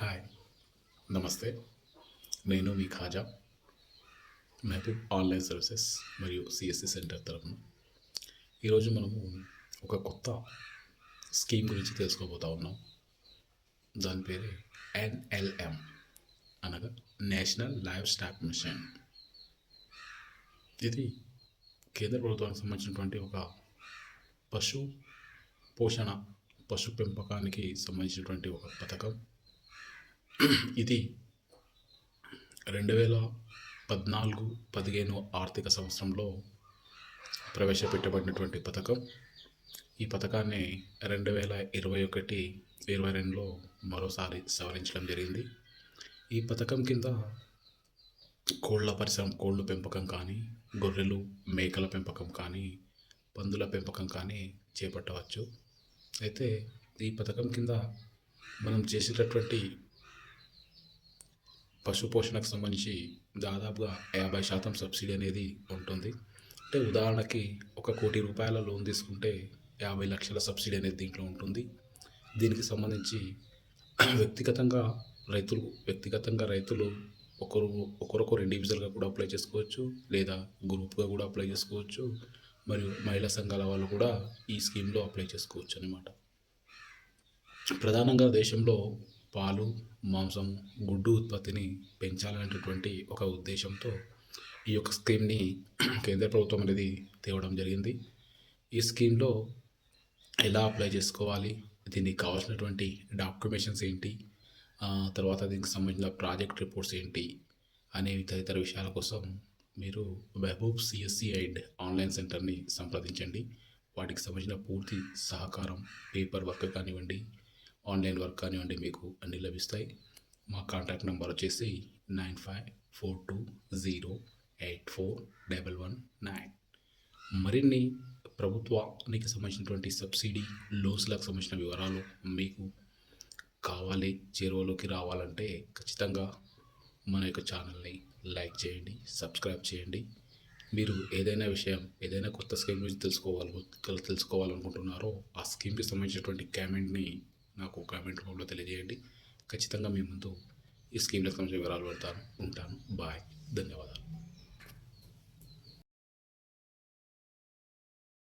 Hi, నమస్తే. నేను మీ Khaja Mahabub online services మరియు సిఎస్సి సెంటర్ తరపున ఈరోజు మనము ఒక కొత్త స్కీమ్ గురించి తెలుసుకోబోతా ఉన్నాం. దాని పేరే ఎన్ఎల్ఎం, అనగా నేషనల్ లైవ్ స్టాక్ మిషన్. ఇది కేంద్ర ప్రభుత్వానికి సంబంధించినటువంటి ఒక పశు పోషణ, పశు పెంపకానికి సంబంధించినటువంటి ఒక పథకం. ఇది 2014-15 ఆర్థిక సంవత్సరంలో ప్రవేశపెట్టబడినటువంటి పథకం. ఈ పథకాన్ని 2021-22లో మరోసారి సవరించడం జరిగింది. ఈ పథకం కింద కోళ్ళ పెంపకం కానీ, గొర్రెలు మేకల పెంపకం కానీ, పందుల పెంపకం కానీ చేపట్టవచ్చు. అయితే ఈ పథకం కింద మనం చేసేటటువంటి పశు పోషణకు సంబంధించి దాదాపుగా 50% సబ్సిడీ అనేది ఉంటుంది. అంటే ఉదాహరణకి 1 కోటి రూపాయల లోన్ తీసుకుంటే 50 లక్షల సబ్సిడీ అనేది దీంట్లో ఉంటుంది. దీనికి సంబంధించి వ్యక్తిగతంగా రైతులు ఒకరొకరు ఇండివిజువల్గా కూడా అప్లై చేసుకోవచ్చు, లేదా గ్రూప్గా కూడా అప్లై చేసుకోవచ్చు, మరియు మహిళా సంఘాల వాళ్ళు కూడా ఈ స్కీమ్లో అప్లై చేసుకోవచ్చు అన్నమాట. ప్రధానంగా దేశంలో పాలు, మాంసం, గుడ్డు ఉత్పత్తిని పెంచాలనేటటువంటి ఒక ఉద్దేశంతో ఈ యొక్క స్కీమ్ని కేంద్ర ప్రభుత్వం అనేది తేవడం జరిగింది. ఈ స్కీమ్లో ఎలా అప్లై చేసుకోవాలి, దీనికి కావాల్సినటువంటి డాక్యుమెంటేషన్స్ ఏంటి, తర్వాత దీనికి సంబంధించిన ప్రాజెక్ట్ రిపోర్ట్స్ ఏంటి అనే తదితర విషయాల కోసం మీరు మహబూబ్ సిఎస్సి అండ్ ఆన్లైన్ సెంటర్ని సంప్రదించండి. వాటికి సంబంధించిన పూర్తి సహకారం, పేపర్ వర్క్ కానివ్వండి, ఆన్లైన్ వర్క్ కానివ్వండి, మీకు అన్నీ లభిస్తాయి. మా కాంటాక్ట్ నెంబర్ వచ్చేసి 9542084119. మరిన్ని ప్రభుత్వానికి సంబంధించినటువంటి సబ్సిడీ, లోన్స్లకు సంబంధించిన వివరాలు మీకు కావాలి, చేరువలోకి రావాలంటే ఖచ్చితంగా మన యొక్క ఛానల్ని లైక్ చేయండి, సబ్స్క్రైబ్ చేయండి. మీరు ఏదైనా కొత్త స్కీమ్ గురించి తెలుసుకోవాలనుకుంటున్నారో ఆ స్కీమ్కి సంబంధించినటువంటి కామెంట్ని నాకు కామెంట్ రూపంలో తెలియజేయండి. ఖచ్చితంగా మీ ముందు ఈ స్కీమ్లకు సంబంధించిన వివరాలు ఉంటాను. బాయ్, ధన్యవాదాలు.